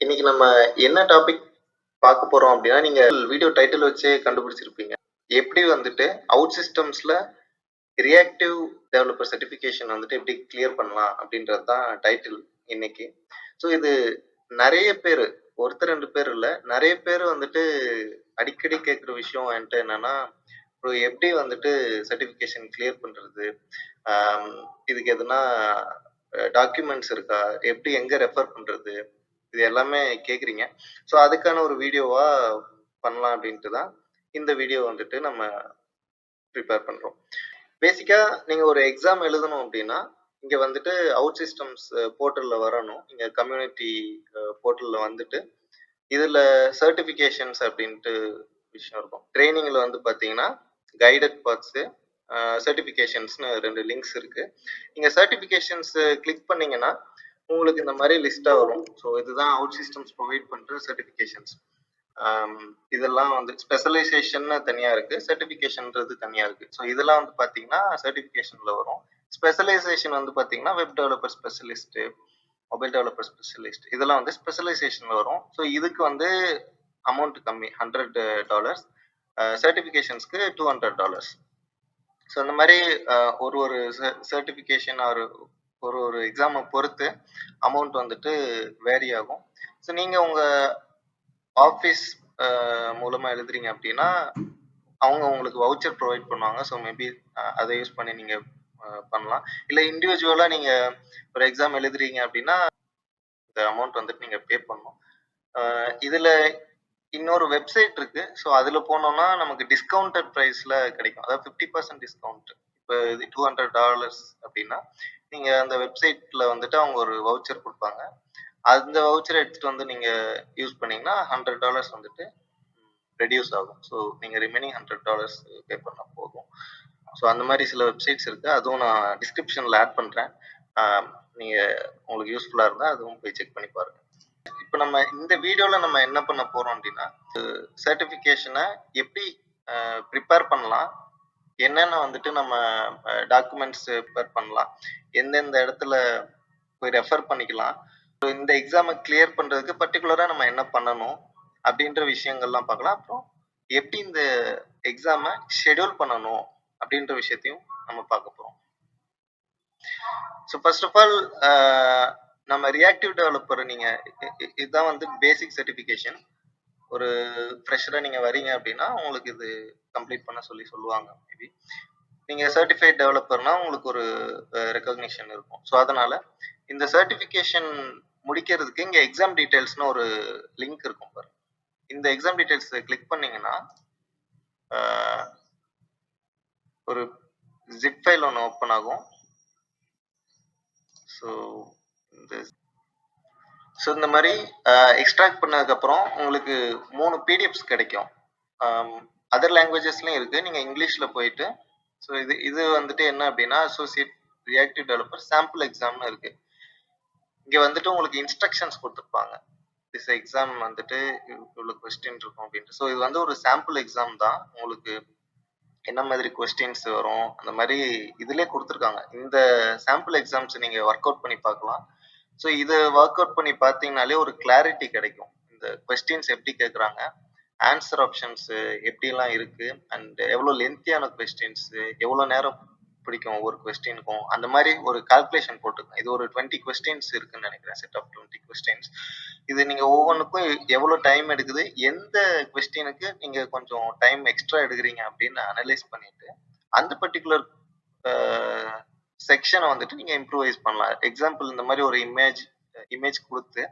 இன்னைக்கு நம்ம என்ன டாபிக் பார்க்க போறோம் அப்படின்னா, நீங்க வீடியோ டைட்டில் வச்சே கண்டுபிடிச்சிருப்பீங்க. எப்படி வந்துட்டு அவுட் சிஸ்டம்ஸ்ல ரியாக்டிவ் டெவலப்பர் சர்டிஃபிகேஷன் வந்துட்டு எப்படி கிளியர் பண்ணலாம் அப்படின்றது தான் டைட்டில் இன்னைக்கு. ஸோ இது நிறைய பேர், ஒருத்தர் ரெண்டு பேர் இல்லை, நிறைய பேர் வந்துட்டு அடிக்கடி கேட்குற விஷயம் என்கிட்ட என்னன்னா, எப்படி வந்துட்டு சர்டிஃபிகேஷன் கிளியர் பண்றது, இதுக்கு எதுனா டாக்குமெண்ட்ஸ் இருக்கா, எப்படி எங்க ரெஃபர் பண்றது, இது எல்லாமே கேக்குறீங்க. ஸோ அதுக்கான ஒரு வீடியோவா பண்ணலாம் அப்படின்ட்டு தான் இந்த வீடியோ வந்துட்டு நம்ம ப்ரிப்பேர் பண்றோம். பேசிக்கா நீங்க ஒரு எக்ஸாம் எழுதணும் அப்படின்னா இங்க வந்துட்டு அவுட் சிஸ்டம்ஸ் போர்ட்டல்ல வரணும். இங்க கம்யூனிட்டி போர்ட்டல்ல வந்துட்டு இதுல சர்டிஃபிகேஷன்ஸ் அப்படின்ட்டு விஷயம் இருக்கும். ட்ரைனிங்ல வந்து பாத்தீங்கன்னா கைடட் பாத்ஸ், சர்டிஃபிகேஷன்ஸ்னு 2 லிங்க்ஸ் இருக்கு. நீங்க சர்டிஃபிகேஷன்ஸ் கிளிக் பண்ணீங்கன்னா உங்களுக்கு இந்த மாதிரி லிஸ்டா வரும். ஸோ இதுதான் அவுட் சிஸ்டம்ஸ் ப்ரொவைட் பண்ற சர்டிஃபிகேஷன்ஸ். இதெல்லாம் வந்து ஸ்பெஷலைசேஷன் தனியா இருக்கு, சர்டிஃபிகேஷன்ன்றது தனியா இருக்கு. ஸோ இதெல்லாம் வந்து பாத்தீங்கன்னா சர்டிஃபிகேஷன்ல வரும். ஸ்பெஷலைசேஷன் வந்து பாத்தீங்கன்னா web developer specialist, mobile developer specialist, இதெல்லாம் வந்து ஸ்பெஷலைசேஷன்ல வரும். ஸோ இதுக்கு வந்து அமௌண்ட் கம்மி, $100. சர்டிஃபிகேஷன்ஸ்க்கு $200. ஸோ இந்த மாதிரி ஒரு சர்டிஃபிகேஷன் ஒரு எக்ஸாமை பொறுத்து அமௌண்ட் வந்துட்டு வேரி ஆகும். ஸோ நீங்க உங்க ஆஃபீஸ் மூலமா எழுதுறீங்க அப்படின்னா அவங்க உங்களுக்கு வவுச்சர் ப்ரொவைட் பண்ணுவாங்க. ஸோ மேபி அதை யூஸ் பண்ணி நீங்க பண்ணலாம். இல்லை இண்டிவிஜுவலா நீங்க ஒரு எக்ஸாம் எழுதுறீங்க அப்படின்னா இந்த அமௌண்ட் வந்துட்டு நீங்க பே பண்ணணும். இதுல இன்னொரு வெப்சைட் இருக்கு. ஸோ அதுல போனோம்னா நமக்கு டிஸ்கவுண்டட் ப்ரைஸ்ல கிடைக்கும். அதாவது 50% டிஸ்கவுண்ட். இப்போ இது $200 அப்படின்னா நீங்க அந்த வெப்சைட்ல வந்துட்டு அவங்க ஒரு வவுச்சர் கொடுப்பாங்க. அந்த வவுச்சரை எடுத்துட்டு வந்து நீங்க யூஸ் பண்ணீங்கன்னா $100 வந்துட்டு ரெடியூஸ் ஆகும். ஸோ நீங்க ரிமைனிங் $100 பே பண்ணா போதும். ஸோ அந்த மாதிரி சில வெப்சைட்ஸ் இருக்கு. அதுவும் நான் டிஸ்கிரிப்ஷன்ல ஆட் பண்றேன். நீங்க உங்களுக்கு யூஸ்ஃபுல்லா இருந்தா அதுவும் போய் செக் பண்ணி பாருங்க. இப்போ நம்ம இந்த வீடியோல நம்ம என்ன பண்ண போறோம் அப்படின்னா, சர்டிஃபிகேஷனை எப்படி ப்ரிப்பேர் பண்ணலாம், என்னென்ன வந்துட்டு நம்ம டாக்குமெண்ட்ஸ் ப்ரிப்பேர் பண்ணலாம், எந்தெந்த இடத்துல போய் ரெஃபர் பண்ணிக்கலாம், இந்த எக்ஸாமை கிளியர் பண்றதுக்கு பர்டிகுலரா நம்ம என்ன பண்ணணும் அப்படின்ற விஷயங்கள்லாம் பார்க்கலாம். அப்புறம் எப்படி இந்த எக்ஸாமை ஷெட்யூல் பண்ணணும் அப்படின்ற விஷயத்தையும் நம்ம பார்க்க போறோம். ஸோ ஃபர்ஸ்ட் ஆஃப் ஆல் நம்ம ரியாக்டிவ் டெவலப்பர் நீங்க இதுதான் வந்து பேசிக் சர்டிஃபிகேஷன். ஒரு ஃப்ரெஷரா நீங்க வரீங்க அப்படின்னா உங்களுக்கு இது கம்ப்ளீட் பண்ண சொல்லுவாங்க. மேபி நீங்க சர்டிஃபைட் டெவலப்பர்னா உங்களுக்கு ஒரு ரெகக்னிஷன் இருக்கும். ஸோ அதனால இந்த சர்டிஃபிகேஷன் முடிக்கிறதுக்கு இங்க எக்ஸாம் டீடைல்ஸ்னு ஒரு லிங்க் இருக்கும் பாருங்க. இந்த எக்ஸாம் டீடைல்ஸ் கிளிக் பண்ணீங்கன்னா ஒரு ஜிப் ஃபைல் ஒன்று ஓப்பன் ஆகும். ஸோ இந்த மாதிரி எக்ஸ்ட்ராக்ட் பண்ணதுக்கப்புறம் உங்களுக்கு 3 பிடிஎஃப்ஸ் கிடைக்கும். அதர் லாங்குவேஜஸ்லையும் இருக்கு. நீங்க இங்கிலீஷ்ல போயிட்டு ஸோ இது வந்துட்டு என்ன அப்படின்னா அசோசியேட் ரியாக்டிவ் டெவலப்பர் சாம்பிள் எக்ஸாம்னு இருக்கு. இங்க வந்துட்டு உங்களுக்கு இன்ஸ்ட்ரக்ஷன்ஸ் கொடுத்துருப்பாங்க. திஸ் எக்ஸாம் வந்துட்டு இவ்வளோ கொஸ்டின் இருக்கும் அப்படின்ட்டு. ஸோ இது வந்து ஒரு சாம்பிள் எக்ஸாம் தான். உங்களுக்கு என்ன மாதிரி கொஸ்டின்ஸ் வரும் அந்த மாதிரி இதுலேயே கொடுத்துருக்காங்க. இந்த சாம்பிள் எக்ஸாம்ஸ் நீங்க ஒர்க் அவுட் பண்ணி பார்க்கலாம். ஸோ இதை ஒர்க் அவுட் பண்ணி பார்த்தீங்கனாலே ஒரு கிளாரிட்டி கிடைக்கும். இந்த கொஸ்டின்ஸ் எப்படி கேட்குறாங்க, ஆன்சர் ஆப்ஷன்ஸ் எப்படிலாம் இருக்கு, அண்ட் எவ்வளோ லென்த்தியான கொஸ்டின்ஸ், எவ்வளோ நேரம் பிடிக்கும் ஒவ்வொரு கொஸ்டினுக்கும், அந்த மாதிரி ஒரு கால்குலேஷன் போட்டுருக்கேன். இது ஒரு 20 கொஸ்டின்ஸ் இருக்குன்னு நினைக்கிறேன், செட் ஆஃப் 20 கொஸ்டின்ஸ். இது நீங்க ஒவ்வொன்றுக்கும் எவ்வளோ டைம் எடுக்குது, எந்த கொஸ்டினுக்கு நீங்க கொஞ்சம் டைம் எக்ஸ்ட்ரா எடுக்கிறீங்க அப்படின்னு அனலைஸ் பண்ணிட்டு அந்த பர்டிகுலர் செக்ஷனை வந்துட்டு நீங்க இம்ப்ரூவைஸ் பண்ணலாம். எக்ஸாம்பிள் இந்த மாதிரி ஒரு இமேஜ் கொடுத்து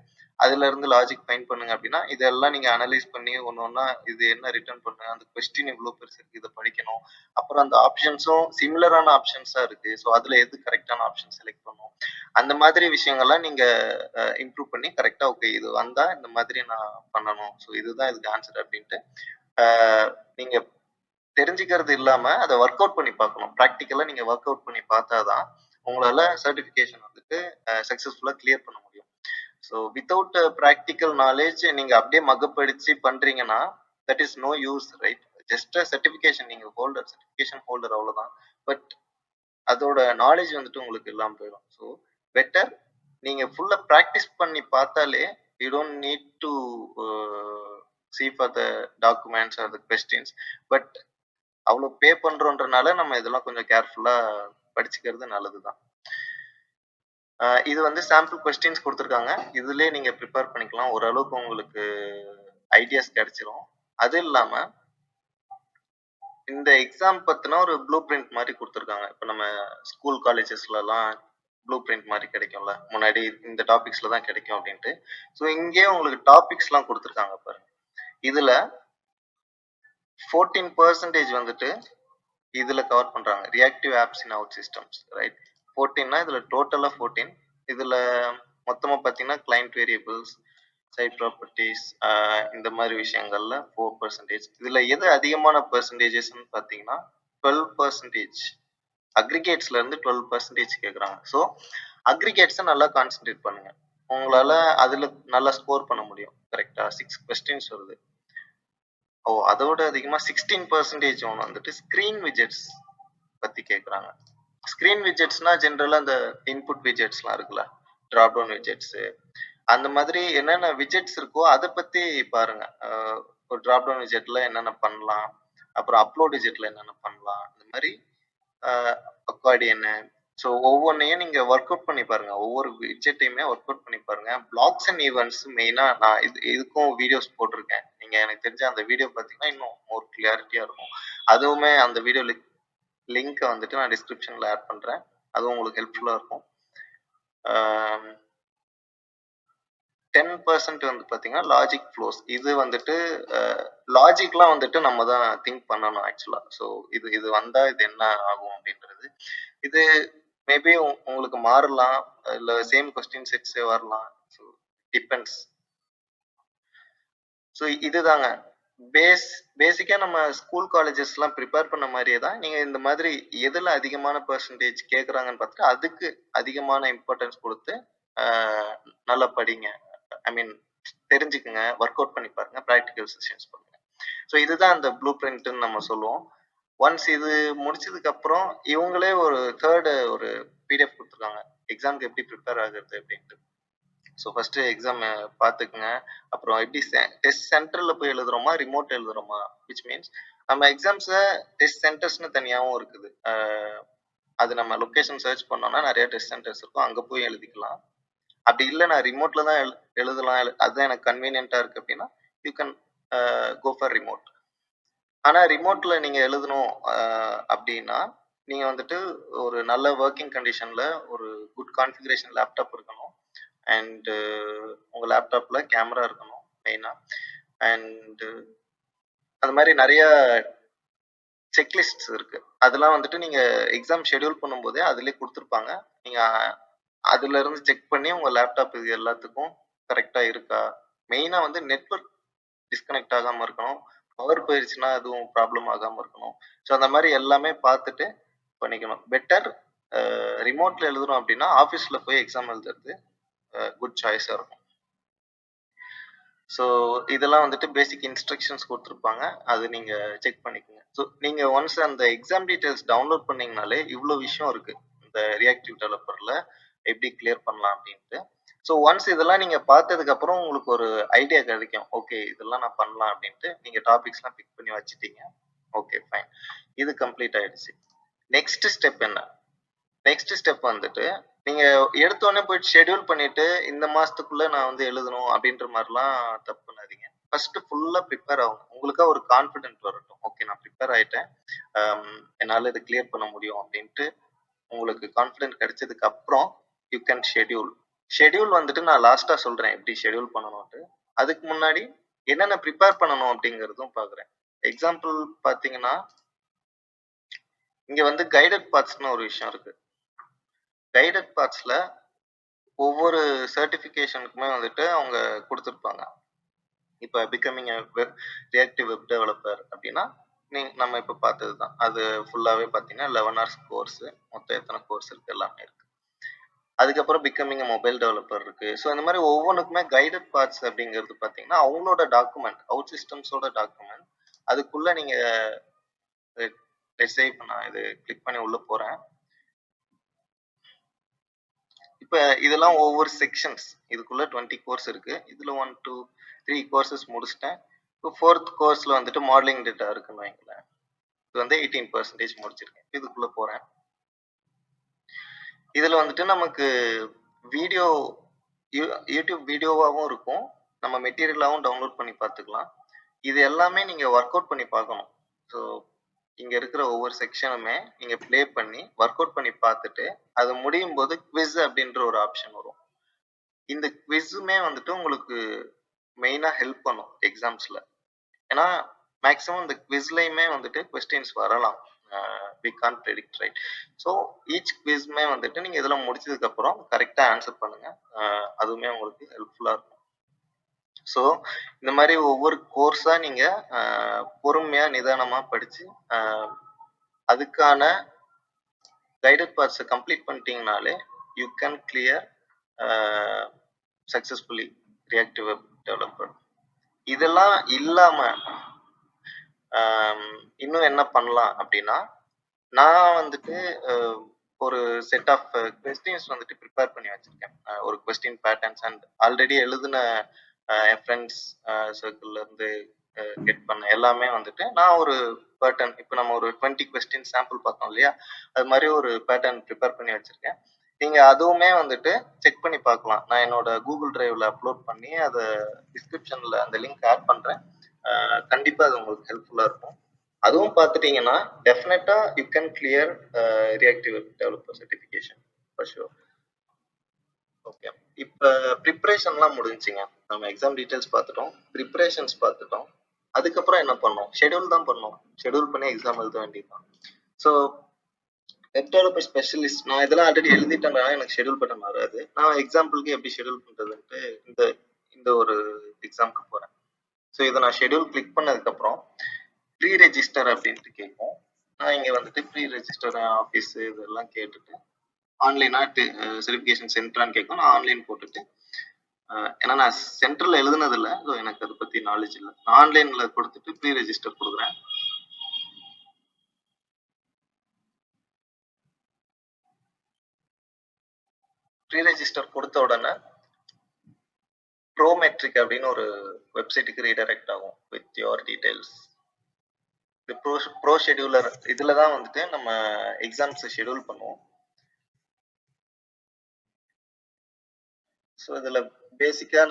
அதுல இருந்து லாஜிக் ஃபைண்ட் பண்ணுங்க அப்படின்னா இதெல்லாம் நீங்க அனலைஸ் பண்ணி ஒன்னொன்னா இது என்ன ரிட்டர்ன் பண்ணுங்க, அந்த கொஸ்டின் இவ்வளவு பெருசு இருக்கு, இதை படிக்கணும். அப்புறம் அந்த ஆப்ஷன்ஸும் சிமிலரான ஆப்ஷன்ஸா இருக்கு. ஸோ அதுல எது கரெக்டான ஆப்ஷன் செலக்ட் பண்ணும், அந்த மாதிரி விஷயங்கள்லாம் நீங்க இம்ப்ரூவ் பண்ணி கரெக்டா ஓகே இது வந்தா இந்த மாதிரி நான் பண்ணணும், ஸோ இதுதான் இதுக்கு ஆன்சர் அப்படின்ட்டு நீங்க தெரிஞ்சுக்கிறது இல்லாம அதை ஒர்க் அவுட் பண்ணி பார்க்கணும். ப்ராக்டிக்கலா நீங்க ஒர்க் அவுட் பண்ணி பார்த்தாதான் உங்களால சர்டிஃபிகேஷன் வந்துட்டு சக்சஸ்ஃபுல்லா கிளியர் பண்ண முடியும். ஸோ வித்தவுட் ப்ராக்டிக்கல் நாலேஜ் நீங்க அப்படியே மகப்படிச்சு பண்றீங்கன்னா that is no use, right? Just certification, நீங்க ஹோல்டர், சர்டிஃபிகேஷன் ஹோல்டர் அவ்வளவுதான். பட் அதோட நாலேஜ் வந்துட்டு உங்களுக்கு இல்லாம போயிடும். ஸோ பெட்டர் நீங்க ஃபுல்லா ப்ராக்டிஸ் பண்ணி பார்த்தாலே you don't need to see for the documents or the questions. But அவ்வளோ பே பண்றோன்றனால நம்ம இதெல்லாம் கொஞ்சம் கேர்ஃபுல்லா படிச்சுக்கிறது நல்லதுதான். இது வந்து சாம்பிள் கொஸ்டின்ஸ் கொடுத்துருக்காங்க. இதுலயே நீங்க ப்ரிப்பேர் பண்ணிக்கலாம். ஓரளவுக்கு உங்களுக்கு ஐடியாஸ் கிடைச்சிரும். அது இல்லாம இந்த எக்ஸாம் பத்தின ஒரு ப்ளூ பிரிண்ட் மாதிரி கொடுத்துருக்காங்க. இப்போ நம்ம ஸ்கூல் காலேஜஸ்லலாம் ப்ளூ பிரிண்ட் மாதிரி கிடைக்கும்ல, முன்னாடி இந்த டாபிக்ஸ்ல தான் கிடைக்கும் அப்படின்ட்டு. ஸோ இங்கேயே உங்களுக்கு டாபிக்ஸ்லாம் கொடுத்துருக்காங்க பாருங்க. இதுல 14% வந்துட்டு இதுல கவர் பண்றாங்க. Reactive apps in out systems, right? 14னா இதுல டோட்டலா 14. இதுல மொத்தமா பாத்தீங்கன்னா கிளைண்ட் வேரியபிள்ஸ், சைட் ப்ராப்பர்ட்டிஸ், இந்த மாதிரி விஷயங்கள்ல 4%. இதுல எது அதிகமான பெர்சன்டேஜஸ்ன்னு பாத்தீங்கன்னா 12%. அக்ரிகேட்ஸ்ல இருந்து 12% கேக்குறாங்க. ஸோ அக்ரிகேட்ஸை நல்லா கான்சென்ட்ரேட் பண்ணுங்க. உங்களால அதுல நல்லா ஸ்கோர் பண்ண முடியும். கரெக்டா? 6 கொஸ்டின்ஸ் வருது. அதோட அதிகமா 16% ஒன்று வந்துட்டு ஸ்கிரீன் விஜெட்ஸ் பத்தி கேட்குறாங்க. ஸ்கிரீன் விஜெட்ஸ்னா ஜென்ரலா இந்த இன்புட் விஜெட்ஸ்லாம் இருக்குல்ல, டிராப் டவுன் விஜெட்ஸ், அந்த மாதிரி என்னென்ன விஜெட்ஸ் இருக்கோ அதை பத்தி பாருங்க. ஒரு டிராப் டவுன் விஜெட்ல என்னென்ன பண்ணலாம், அப்புறம் அப்லோட் விஜெட்ல என்னென்ன பண்ணலாம், இந்த மாதிரி அக்வார்டியன். ஸோ ஒவ்வொன்றையும் நீங்க ஒர்க் அவுட் பண்ணி பாருங்க. ஒவ்வொரு விஜெட்டையுமே ஒர்க் அவுட் பண்ணி பாருங்க. பிளாக்ஸ் அண்ட் ஈவெண்ட்ஸ் மெயினா நான் இதுக்கும் வீடியோஸ் போட்டிருக்கேன். நீங்க எனக்கு தெரிஞ்ச அந்த வீடியோ பார்த்தீங்கன்னா இன்னும் ஒரு கிளியாரிட்டியா இருக்கும். அதுவுமே அந்த வீடியோ லிங்க்கை வந்துட்டு நான் டிஸ்கிரிப்ஷன்ல ஆட் பண்றேன். அதுவும் உங்களுக்கு ஹெல்ப்ஃபுல்லா இருக்கும். 10% வந்து பாத்தீங்கன்னா லாஜிக் ஃப்ளோஸ். இது வந்துட்டு லாஜிக்லாம் வந்துட்டு நம்ம தான் திங்க் பண்ணணும் ஆக்சுவலா. ஸோ இது வந்தா இது என்ன ஆகும் அப்படின்றது. இது மேபி உங்களுக்கு மாறலாம், இல்ல சேம் கொஸ்டின் செட்ஸே வரலாம். So depends. ஸோ இதுதாங்க பேசிக்கா நம்ம ஸ்கூல் காலேஜஸ் எல்லாம் ப்ரிப்பேர் பண்ண மாதிரியே தான் நீங்க இந்த மாதிரி எதுல அதிகமான பெர்சன்டேஜ் கேட்குறாங்கன்னு பார்த்துட்டு அதுக்கு அதிகமான இம்பார்ட்டன்ஸ் கொடுத்து நல்லா படிங்க. ஐ மீன் தெரிஞ்சுக்குங்க, ஒர்க் அவுட் பண்ணி பாருங்க, ப்ராக்டிக்கல் செஷன்ஸ் பண்ணுங்க. ஸோ இதுதான் அந்த ப்ளூ பிரிண்ட்னு நம்ம சொல்லுவோம். ஒன்ஸ் இது முடிச்சதுக்கு அப்புறம் இவங்களே ஒரு தேர்டு ஒரு பிடிஎஃப் கொடுத்துருக்காங்க, எக்ஸாமுக்கு எப்படி ப்ரிப்பேர் ஆகுறது அப்படின்ட்டு. ஸோ ஃபர்ஸ்ட் எக்ஸாம் பார்த்துக்குங்க. அப்புறம் எப்படி டெஸ்ட் சென்டர்ல போய் எழுதுறோமா, ரிமோட் எழுதுறோமா, விச் மீன்ஸ் நம்ம எக்ஸாம்ஸை டெஸ்ட் சென்டர்ஸ்னு தனியாகவும் இருக்குது. அது நம்ம லொக்கேஷன் சர்ச் பண்ணோம்னா நிறைய டெஸ்ட் சென்டர்ஸ் இருக்கும், அங்கே போய் எழுதிக்கலாம். அப்படி இல்லை நான் ரிமோட்ல தான் எழுதலாம், அதுதான் எனக்கு கன்வீனியன்ட்டா இருக்கு அப்படின்னா you can go for remote. ஆனால் ரிமோட்ல நீங்க எழுதணும் அப்படின்னா நீங்க வந்துட்டு ஒரு நல்ல ஒர்க்கிங் கண்டிஷன்ல ஒரு குட் கான்ஃபிகரேஷன் லேப்டாப் இருக்கணும். அண்ட் உங்க லேப்டாப்ல கேமரா இருக்கணும் மெயினா. அண்ட் அந்த மாதிரி நிறைய செக்லிஸ்ட் இருக்கு. அதெல்லாம் வந்துட்டு நீங்க எக்ஸாம் ஷெடியூல் பண்ணும்போதே அதுலயே கொடுத்துருப்பாங்க. நீங்க அதுல இருந்து செக் பண்ணி உங்க லேப்டாப் இது எல்லாத்துக்கும் கரெக்டா இருக்கா. மெயினா வந்து நெட்வொர்க் டிஸ்கனெக்ட் ஆகாம இருக்கணும், பவர் போயிருச்சுன்னா அதுவும் ப்ராப்ளம் ஆகாம இருக்கணும். ஸோ அந்த மாதிரி எல்லாமே பார்த்துட்டு பண்ணிக்கணும். பெட்டர் ரிமோட்ல எழுதுறோம் அப்படின்னா ஆஃபீஸ்ல போய் எக்ஸாம் எழுதுறது குட் சாய்ஸா இருக்கும். ஸோ இதெல்லாம் வந்துட்டு பேசிக் இன்ஸ்ட்ரக்ஷன்ஸ் கொடுத்துருப்பாங்க, அது நீங்க செக் பண்ணிக்கோங்க. ஸோ நீங்க ஒன்ஸ் அந்த எக்ஸாம் டீடைல்ஸ் டவுன்லோட் பண்ணீங்கனாலே இவ்வளோ விஷயம் இருக்கு இந்த ரியாக்டிவ் டெவலப்பர்ல எப்படி கிளியர் பண்ணலாம் அப்படின்ட்டு. ஸோ ஒன்ஸ் இதெல்லாம் நீங்க பார்த்ததுக்கு அப்புறம் உங்களுக்கு ஒரு ஐடியா கிடைக்கும், ஓகே இதெல்லாம் நான் பண்ணலாம் அப்படின்ட்டு. நீங்க டாபிக்ஸ்லாம் பிக் பண்ணி வச்சுட்டீங்க, ஓகே ஃபைன், இது கம்ப்ளீட் ஆயிடுச்சு. நெக்ஸ்ட் ஸ்டெப் என்ன? நெக்ஸ்ட் ஸ்டெப் வந்துட்டு நீங்க எடுத்தோடனே போயிட்டு ஷெடியூல் பண்ணிட்டு இந்த மாசத்துக்குள்ள நான் வந்து எழுதணும் அப்படின்ற மாதிரிலாம் தப்பு பண்ணாதீங்க. ஃபர்ஸ்ட் ஃபுல்லா ப்ரிப்பேர் ஆகும். உங்களுக்கா ஒரு கான்ஃபிடென்ட் வரட்டும், ஓகே நான் ப்ரிப்பேர் ஆயிட்டேன், என்னால இதை கிளியர் பண்ண முடியும் அப்படின்ட்டு உங்களுக்கு கான்ஃபிடென்ட் கிடைச்சதுக்கு அப்புறம் யூ கேன் ஷெடியூல். ஷெடியூல் வந்துட்டு நான் லாஸ்டா சொல்றேன் எப்படி ஷெடியூல் பண்ணணும்ட்டு. அதுக்கு முன்னாடி என்னென்ன ப்ரிப்பேர் பண்ணணும் அப்படிங்கிறதும் பாக்குறேன். எக்ஸாம்பிள் பாத்தீங்கன்னா இங்க வந்து கைடட் பார்ட்ஸ்னு ஒரு விஷயம் இருக்கு. கைடட் பார்ட்ஸ்ல ஒவ்வொரு சர்டிஃபிகேஷனுக்குமே வந்துட்டு அவங்க கொடுத்துருப்பாங்க. இப்போ பிகமிங் ரியாக்டிவ் வெப் டெவலப்பர் அப்படின்னா நம்ம இப்போ பார்த்தது தான். அது ஃபுல்லாகவே பார்த்தீங்கன்னா 11 hours கோர்ஸ், மொத்தம் எத்தனை கோர்ஸ் இருக்கு எல்லாமே இருக்கு. அதுக்கப்புறம் பிகமிங் மொபைல் டெவலப்பர் இருக்கு. ஸோ இந்த மாதிரி ஒவ்வொன்றுக்குமே கைடட் பார்ட்ஸ் அப்படிங்கிறது பார்த்தீங்கன்னா அவங்களோட டாக்குமெண்ட், அவுட் சிஸ்டம்ஸோட டாக்குமெண்ட் அதுக்குள்ள நீங்க லெட்ஸ் சே இப்போ நான் இது கிளிக் பண்ணி உள்ள போறேன். இப்போ இதெல்லாம் ஒவ்வொரு செக்ஷன்ஸ். இதுக்குள்ள 20 கோர்ஸ் இருக்கு. இதுல 1, 2, 3 கோர்சஸ் முடிச்சிட்டேன். இப்போ 4th கோர்ஸ்ல வந்துட்டு மாடலிங் டேட்டா இருக்குன்னு வைங்களேன். இது வந்து 18% முடிச்சிருக்கேன். இதுக்குள்ள போறேன். இதுல வந்துட்டு நமக்கு வீடியோ யூடியூப் வீடியோவாகவும் இருக்கும், நம்ம மெட்டீரியலாகவும் டவுன்லோட் பண்ணி பார்த்துக்கலாம். இது எல்லாமே நீங்க ஒர்க் அவுட் பண்ணி பார்க்கணும். ஸோ இங்க இருக்கிற ஒவ்வொரு செக்ஷனுமே நீங்க ப்ளே பண்ணி ஒர்க் அவுட் பண்ணி பார்த்துட்டு அது முடியும் போது குவிஸ் அப்படின்ற ஒரு ஆப்ஷன் வரும். இந்த குவிஸுமே வந்துட்டு உங்களுக்கு மெயினா ஹெல்ப் பண்ணும் எக்ஸாம்ஸ்ல. ஏன்னா மேக்ஸிமம் இந்த குவிஸ்லயுமே வந்துட்டு கொஸ்டின்ஸ் வரலாம். We can't predict, right? So each குவிஸ்மே வந்துட்டு நீங்க இதெல்லாம் முடிச்சதுக்கு அப்புறம் கரெக்டா ஆன்சர் பண்ணுங்க. அதுவுமே உங்களுக்கு ஹெல்ப்ஃபுல்லா இருக்கும். ஸோ இந்த மாதிரி ஒவ்வொரு கோர்ஸா நீங்க பொறுமையா நிதானமா படிச்சு அதுக்கான கைடட் பார்ட்ஸை கம்ப்ளீட் பண்ணிட்டீங்கனாலே you can clear successfully reactive web developer. இதெல்லாம் இல்லாம இன்னும் என்ன பண்ணலாம் அப்படின்னா, நான் வந்துட்டு ஒரு செட் ஆஃப் கொஸ்டின்ஸ் வந்துட்டு ப்ரிப்பேர் பண்ணி வச்சிருக்கேன். ஒரு கொஸ்டின் பேட்டர்ன்ஸ் அண்ட் ஆல்ரெடி எழுதின என் ஃப்ரெண்ட்ஸ் சர்க்கிள்ல இருந்து கெட் பண்ண எல்லாமே வந்துட்டு நான் ஒரு பேட்டர்ன், இப்போ நம்ம ஒரு 20 கொஸ்டின் சாம்பிள் பார்த்தோம் இல்லையா, அது மாதிரி ஒரு பேட்டர்ன் ப்ரிப்பேர் பண்ணி வச்சிருக்கேன். நீங்க அதுவுமே வந்துட்டு செக் பண்ணி பார்க்கலாம். நான் என்னோட கூகுள் டிரைவ்ல அப்லோட் பண்ணி அதை டிஸ்கிரிப்ஷன்ல அந்த லிங்க் ஆட் பண்றேன். கண்டிப்பா அது உங்களுக்கு ஹெல்ப்ஃபுல்லா இருக்கும். அதுவும் பார்த்துட்டீங்கன்னா டெஃபினட்டா you can clear reactive developer certification for sure. Okay, இப்போ ப்ரிப்பரேஷன்லாம் முடிஞ்சுங்க. நம்ம எக்ஸாம் டீட்டெயில்ஸ் பார்த்துட்டோம், ப்ரிப்பரேஷன்ஸ் பார்த்துட்டோம். அதுக்கப்புறம் என்ன பண்ணோம்? ஷெடியூல் தான் பண்ணோம். ஷெடியூல் பண்ணி எக்ஸாம் எழுத வேண்டியதுதான். ஸோ வெப் டெவலப்பர் ஸ்பெஷலிஸ்ட் நான் இதெல்லாம் ஆல்ரெடி எழுதிட்டேன்னா எனக்கு ஷெடியூல் பட்டன் வராது. நான் எக்ஸாம்பிளுக்கு எப்படி ஷெடியூல் பண்ணுறதுன்ட்டு இந்த இந்த ஒரு எக்ஸாமுக்கு போகிறேன். ஸோ இதை நான் ஷெடியூல் கிளிக் பண்ணதுக்கப்புறம் ப்ரீ ரெஜிஸ்டர் அப்படின்ட்டு கேட்கும். நான் இங்கே வந்துட்டு ப்ரீ ரெஜிஸ்டர் ஆஃபீஸ் இதெல்லாம் கேட்டுட்டு ஆன்லைனா சர்டிஃபிகேஷன் சென்டரான்னு கேட்கும். நான் ஆன்லைன் போட்டுட்டு ஏன்னா நான் சென்டரில் எழுதுனதில்லை, ஸோ எனக்கு அதை பற்றி நாலேஜ் இல்லை. நான் ஆன்லைனில் கொடுத்துட்டு ப்ரீ ரெஜிஸ்டர் கொடுக்குறேன். ப்ரீ ரெஜிஸ்டர் கொடுத்த உடனே ப்ரோமெட்ரிக் அப்படின்னு ஒரு வெப்சைட்டுக்கு ரீடைரக்ட் ஆகும் வித் யோர் டீடைல்ஸ். இது ப்ரோ ஷெடியூலர் இதில் தான் வந்துட்டு நம்ம எக்ஸாம்ஸை ஷெடியூல் பண்ணுவோம். ஸோ இதில் பேசிக்காக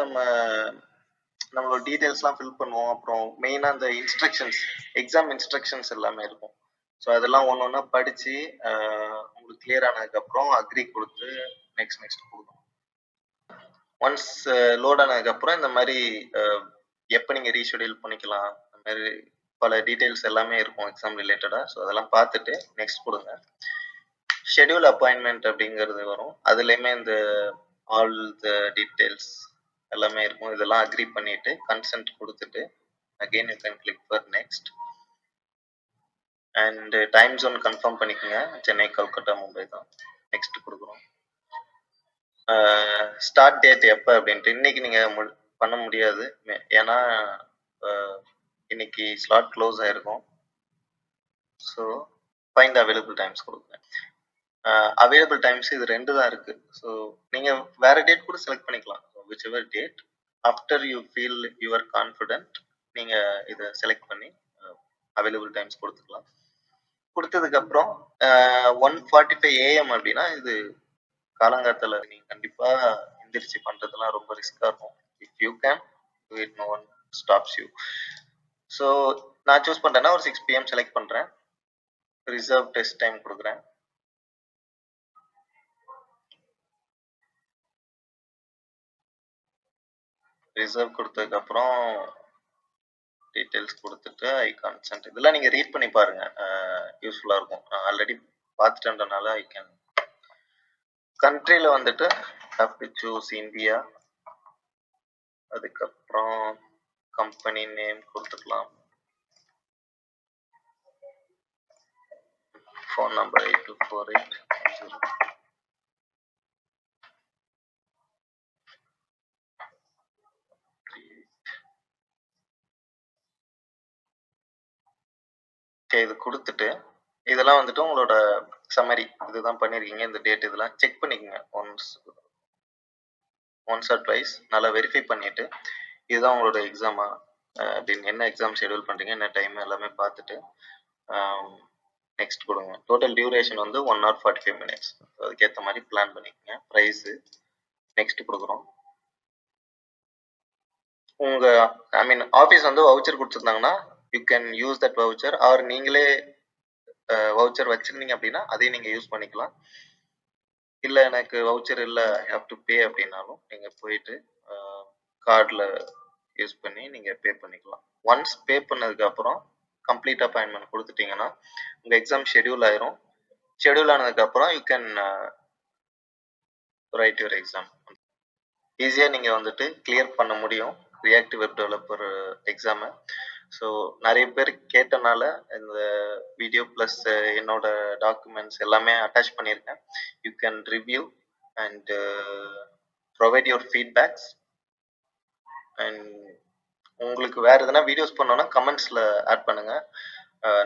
நம்மளோட டீட்டெயில்ஸ்லாம் ஃபில் பண்ணுவோம். அப்புறம் மெயினாக அந்த இன்ஸ்ட்ரக்ஷன்ஸ், எக்ஸாம் இன்ஸ்ட்ரக்ஷன்ஸ் எல்லாமே இருக்கும். ஸோ அதெல்லாம் ஒன்று ஒன்றா படித்து உங்களுக்கு கிளியர் ஆனதுக்கப்புறம் அக்ரி கொடுத்து நெக்ஸ்ட் கொடுக்கணும். ஒன்ஸ் லோட் ஆனதுக்கப்புறம் இந்த மாதிரி எப்போ நீங்கள் ரீஷெடியூல் பண்ணிக்கலாம், அந்த மாதிரி பல டீட்டெயில்ஸ் எல்லாமே இருக்கும் எக்ஸாம் ரிலேட்டடாக. ஸோ அதெல்லாம் பார்த்துட்டு நெக்ஸ்ட் கொடுங்க. ஷெடியூல் அப்பாயின்மெண்ட் அப்படிங்கிறது வரும். அதுலேயுமே இந்த ஆல் த டீட்டெயில்ஸ் எல்லாமே இருக்கும். இதெல்லாம் அக்ரி பண்ணிட்டு கன்சென்ட் கொடுத்துட்டு again you can click for next. And time zone confirm பண்ணிக்கோங்க. சென்னை, கல்கட்டா, மும்பை தான். நெக்ஸ்ட் கொடுக்குறோம். ஸ்டார்ட் டேட் எப்போ அப்படின்ட்டு இன்னைக்கு நீங்கள் பண்ண முடியாது, ஏன்னா இன்னைக்கு ஸ்லாட் க்ளோஸ் ஆயிருக்கும். ஸோ ஃபைண்ட் அவைலபிள் டைம்ஸ் கொடுக்குறேன். அவைலபிள் டைம்ஸ் இது 2 தான் இருக்கு. ஸோ நீங்கள் வேற டேட் கூட செலக்ட் பண்ணிக்கலாம். Which ever date after you feel your confident நீங்கள் இதை செலக்ட் பண்ணி அவைலபிள் டைம்ஸ் கொடுத்துக்கலாம். கொடுத்ததுக்கப்புறம் 1:45 AM அப்படின்னா இது காலங்காலத்தில் நீங்கள் கண்டிப்பாக எந்திரிச்சு பண்ணுறதுலாம் ரொம்ப ரிஸ்காக இருக்கும். If you can do it, no one stops you. So நான் சூஸ் பண்ணுறேன்னா ஒரு 6 PM செலக்ட் பண்ணுறேன். ரிசர்வ் டெஸ்ட் டைம் கொடுக்குறேன். ரிசர்வ் கொடுத்ததுக்கப்புறம் டீட்டெயில்ஸ் கொடுத்துட்டு ஐ கன்சென்ட் இதெல்லாம் நீங்கள் ரீட் பண்ணி பாருங்க, யூஸ்ஃபுல்லாக இருக்கும். நான் ஆல்ரெடி பார்த்துட்டேன்றனால ஐ கேன். கண்ட்ரியில் வந்துட்டு ஹேவ் டு சூஸ் இந்தியா. அதுக்கப்புறம் கம்பெனி நேம் கொடுத்துக்கலாம். Phone number 8248. ஓகே, இது கொடுத்துட்டு இதெல்லாம் வந்துட்டு உங்களோட சம்மரி இதுதான் பண்ணியிருக்கீங்க, இந்த டேட் இதெல்லாம் செக் பண்ணிக்கோங்க. ஒன்ஸ் ஆர் ட்வைஸ் நல்லா வெரிஃபை பண்ணிவிட்டு இதுதான் உங்களோட எக்ஸாமா அப்படின்னு என்ன எக்ஸாம் ஷெடியூல் பண்ணுறீங்க, என்ன டைம் எல்லாமே பார்த்துட்டு நெக்ஸ்ட் கொடுங்க. டோட்டல் டியூரேஷன் வந்து 1 hour 45 minutes. அதுக்கேற்ற மாதிரி பிளான் பண்ணிக்கோங்க. ப்ரைஸு நெக்ஸ்ட் கொடுக்குறோம். உங்கள் ஆஃபீஸ் வந்து வவுச்சர் கொடுத்துருந்தாங்கன்னா you can use that voucher, or நீங்களே வவுச்சர் வச்சுருந்தீங்க அப்படின்னா அதையும் நீங்கள் யூஸ் பண்ணிக்கலாம். இல்லை எனக்கு வவுச்சர் இல்லை, ஐ ஹாவ் டு பே அப்படின்னாலும் நீங்கள் போயிட்டு கார்டில் யூஸ் பண்ணி நீங்கள் பே பண்ணிக்கலாம். ஒன்ஸ் பே பண்ணதுக்கப்புறம் கம்ப்ளீட் அப்பாயின்மெண்ட் கொடுத்துட்டிங்கன்னா உங்கள் எக்ஸாம் ஷெடியூல் ஆயிரும். ஷெடியூல் ஆனதுக்கப்புறம் you can write your exam. ஈஸியாக நீங்கள் வந்துட்டு கிளியர் பண்ண முடியும் ரியாக்டிவ் வெப் டெவலப்பர் எக்ஸாமை. ஸோ நிறைய பேர் கேட்டனால இந்த வீடியோ ப்ளஸ் என்னோட டாக்குமெண்ட்ஸ் எல்லாமே அட்டாச் பண்ணியிருக்கேன். You can review and provide your feedbacks. And உங்களுக்கு வேறு எதனா வீடியோஸ் பண்ணோன்னா கமெண்ட்ஸில் ஆட் பண்ணுங்கள்.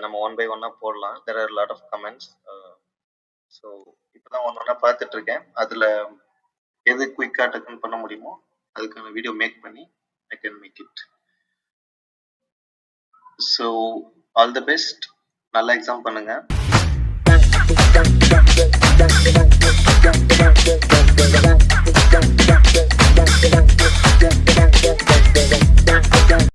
நம்ம 1 by 1 போடலாம். There are lot of comments. So இப்போ தான் ஒன்றா பார்த்துட்ருக்கேன். அதில் எது குயிக்காக டக்குன்னு பண்ண முடியுமோ அதுக்கான வீடியோ மேக் பண்ணி I can make it. So all the best. நல்லா எக்ஸாம் பண்ணுங்கள்.